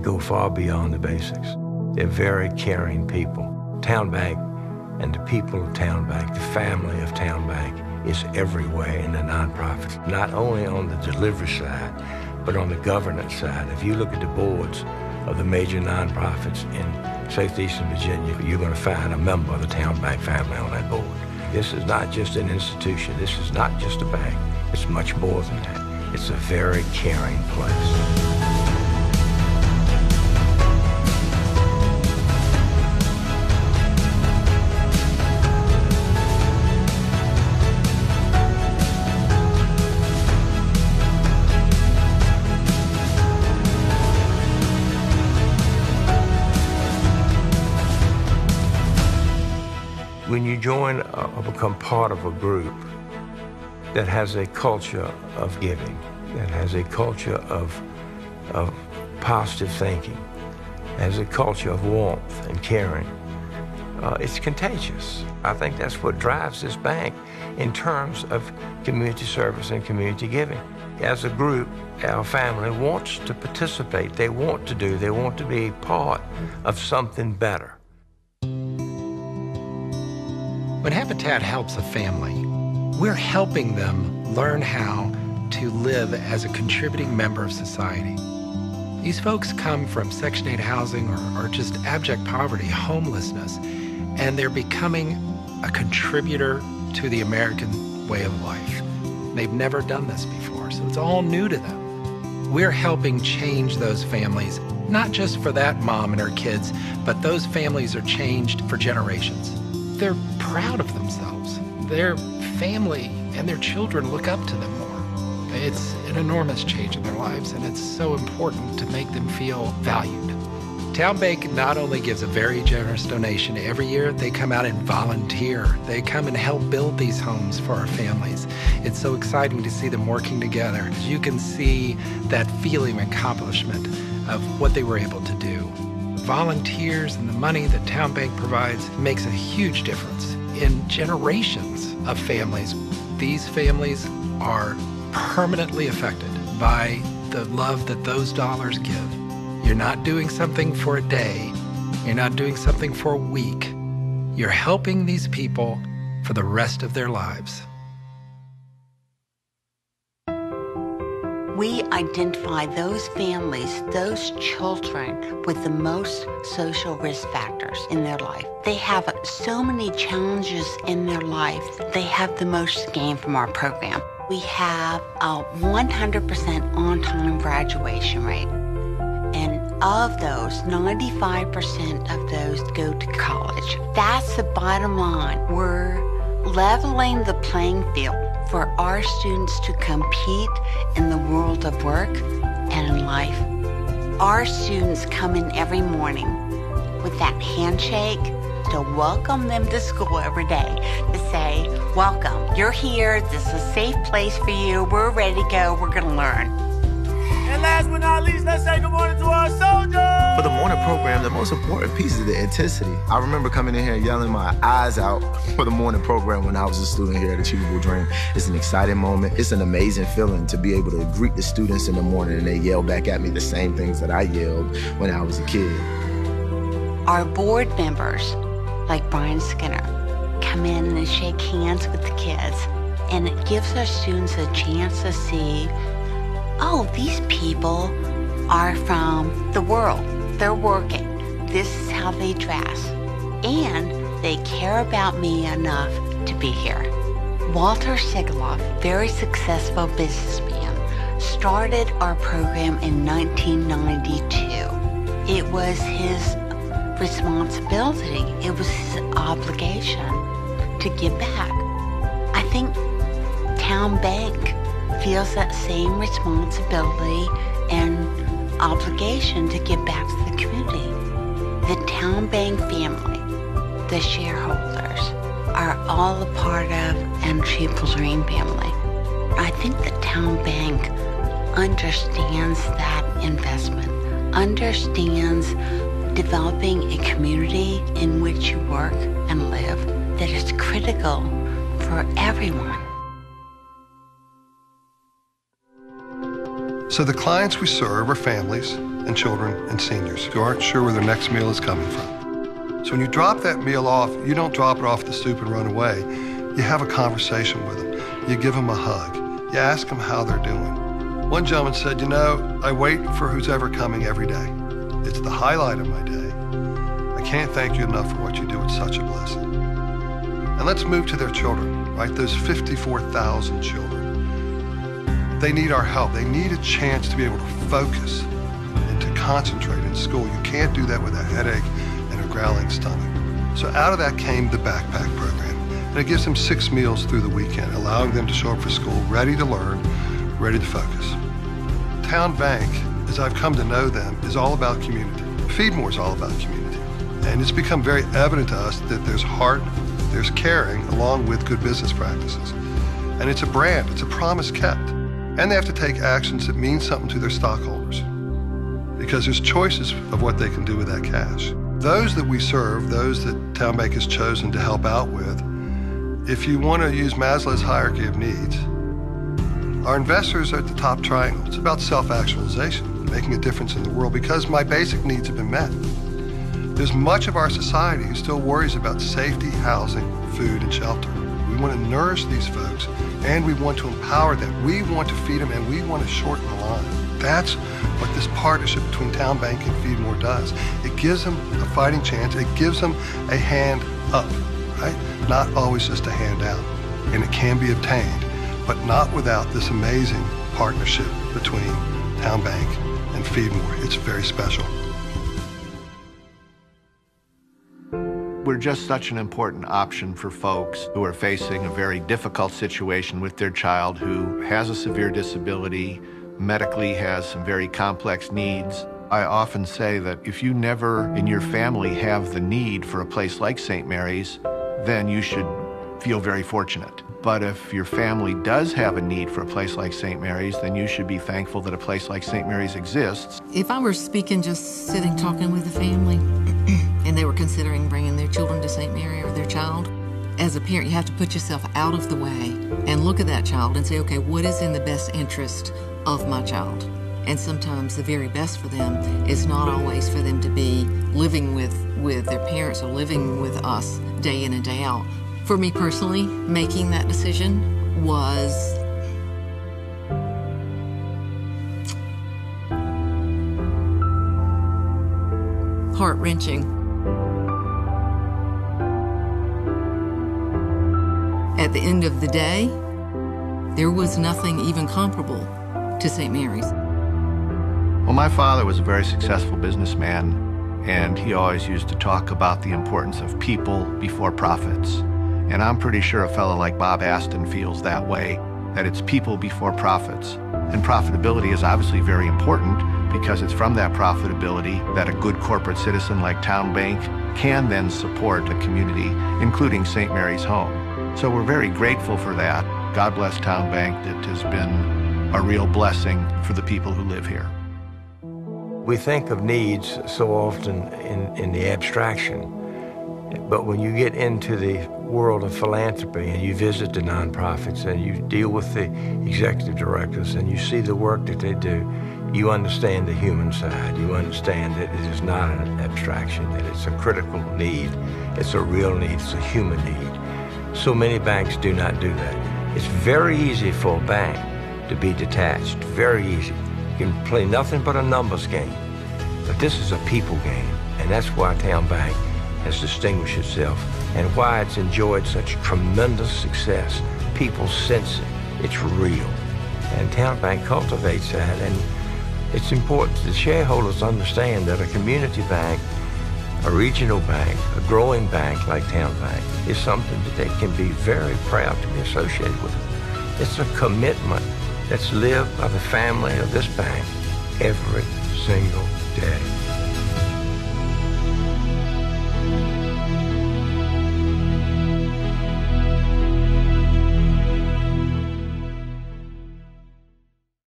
go far beyond the basics. They're very caring people. TowneBank and the people of TowneBank, the family of TowneBank, is everywhere in the nonprofits, not only on the delivery side, but on the governance side. If you look at the boards of the major nonprofits in Southeastern Virginia, you're going to find a member of the TowneBank family on that board. This is not just an institution. This is not just a bank. It's much more than that. It's a very caring place. When you join or become part of a group that has a culture of giving, that has a culture of positive thinking, has a culture of warmth and caring, it's contagious. I think that's what drives this bank in terms of community service and community giving. As a group, our family wants to participate. They want to be part of something better. When Habitat helps a family, we're helping them learn how to live as a contributing member of society. These folks come from Section 8 housing or just abject poverty, homelessness, and they're becoming a contributor to the American way of life. They've never done this before, so it's all new to them. We're helping change those families, not just for that mom and her kids, but those families are changed for generations. They're proud of themselves. Their family and their children look up to them more. It's an enormous change in their lives, and it's so important to make them feel valued. TowneBank not only gives a very generous donation every year, they come out and volunteer. They come and help build these homes for our families. It's so exciting to see them working together. You can see that feeling of accomplishment of what they were able to do. Volunteers and the money that TowneBank provides makes a huge difference in generations of families. These families are permanently affected by the love that those dollars give. You're not doing something for a day. You're not doing something for a week. You're helping these people for the rest of their lives. We identify those families, those children with the most social risk factors in their life. They have so many challenges in their life. They have the most to gain from our program. We have a 100% on-time graduation rate. And of those, 95% of those go to college. That's the bottom line. We're leveling the playing field for our students to compete in the world of work and in life. Our students come in every morning with that handshake to welcome them to school every day, to say, welcome, you're here, this is a safe place for you, we're ready to go, we're gonna learn. And last but not least, let's say good morning to our soldiers! For the morning program, the most important piece is the intensity. I remember coming in here yelling my eyes out for the morning program when I was a student here at Achievable Dream. It's an exciting moment. It's an amazing feeling to be able to greet the students in the morning and they yell back at me the same things that I yelled when I was a kid. Our board members, like Brian Skinner, come in and shake hands with the kids. And it gives our students a chance to see, oh, these people are from the world. They're working. This is how they dress. And they care about me enough to be here. Walter Sigaloff, very successful businessman, started our program in 1992. It was his responsibility. It was his obligation to give back. I think TowneBank feels that same responsibility and obligation to give back to the community. The TowneBank family, the shareholders, are all a part of an Achievable Dream family. I think that TowneBank understands that investment, understands developing a community in which you work and live that is critical for everyone. So the clients we serve are families and children and seniors who aren't sure where their next meal is coming from. So when you drop that meal off, you don't drop it off at the stoop and run away. You have a conversation with them. You give them a hug. You ask them how they're doing. One gentleman said, you know, I wait for who's ever coming every day. It's the highlight of my day. I can't thank you enough for what you do. It's such a blessing. And let's move to their children, right? Those 54,000 children. They need our help. They need a chance to be able to focus and to concentrate in school. You can't do that with a headache and a growling stomach. So out of that came the backpack program. And it gives them 6 meals through the weekend, allowing them to show up for school ready to learn, ready to focus. TowneBank, as I've come to know them, is all about community. Feedmore is all about community. And it's become very evident to us that there's heart, there's caring, along with good business practices. And it's a brand, it's a promise kept. And they have to take actions that mean something to their stockholders, because there's choices of what they can do with that cash. Those that we serve, those that TowneBank has chosen to help out with, if you want to use Maslow's hierarchy of needs, our investors are at the top triangle. It's about self-actualization, making a difference in the world, because my basic needs have been met. There's much of our society who still worries about safety, housing, food, and shelter. We want to nourish these folks, and we want to empower them. We want to feed them, and we want to shorten the line. That's what this partnership between TowneBank and Feedmore does. It gives them a fighting chance. It gives them a hand up, right? Not always just a hand out. And it can be obtained, but not without this amazing partnership between TowneBank and Feedmore. It's very special. We're just such an important option for folks who are facing a very difficult situation with their child who has a severe disability, medically has some very complex needs. I often say that if you never in your family have the need for a place like St. Mary's, then you should feel very fortunate. But if your family does have a need for a place like St. Mary's, then you should be thankful that a place like St. Mary's exists. If I were speaking, just sitting talking with the family, and they were considering bringing their children to St. Mary or their child, as a parent, you have to put yourself out of the way and look at that child and say, okay, what is in the best interest of my child? And sometimes the very best for them is not always for them to be living with their parents or living with us day in and day out. For me personally, making that decision was heart-wrenching. At the end of the day, there was nothing even comparable to St. Mary's. Well, my father was a very successful businessman, and he always used to talk about the importance of people before profits. And I'm pretty sure a fellow like Bob Aston feels that way, that it's people before profits. And profitability is obviously very important, because it's from that profitability that a good corporate citizen like TowneBank can then support a community, including St. Mary's Home. So we're very grateful for that. God bless TowneBank. It has been a real blessing for the people who live here. We think of needs so often in the abstraction, but when you get into the world of philanthropy and you visit the nonprofits and you deal with the executive directors and you see the work that they do, you understand the human side. You understand that it is not an abstraction, that it's a critical need. It's a real need. It's a human need. So many banks do not do that. It's very easy for a bank to be detached, very easy. You can play nothing but a numbers game. But this is a people game, and that's why TowneBank has distinguished itself and why it's enjoyed such tremendous success. People sense it. It's real. And TowneBank cultivates that, and it's important that shareholders understand that a community bank, a regional bank, a growing bank like TowneBank is something that they can be very proud to be associated with. It's a commitment that's lived by the family of this bank every single day.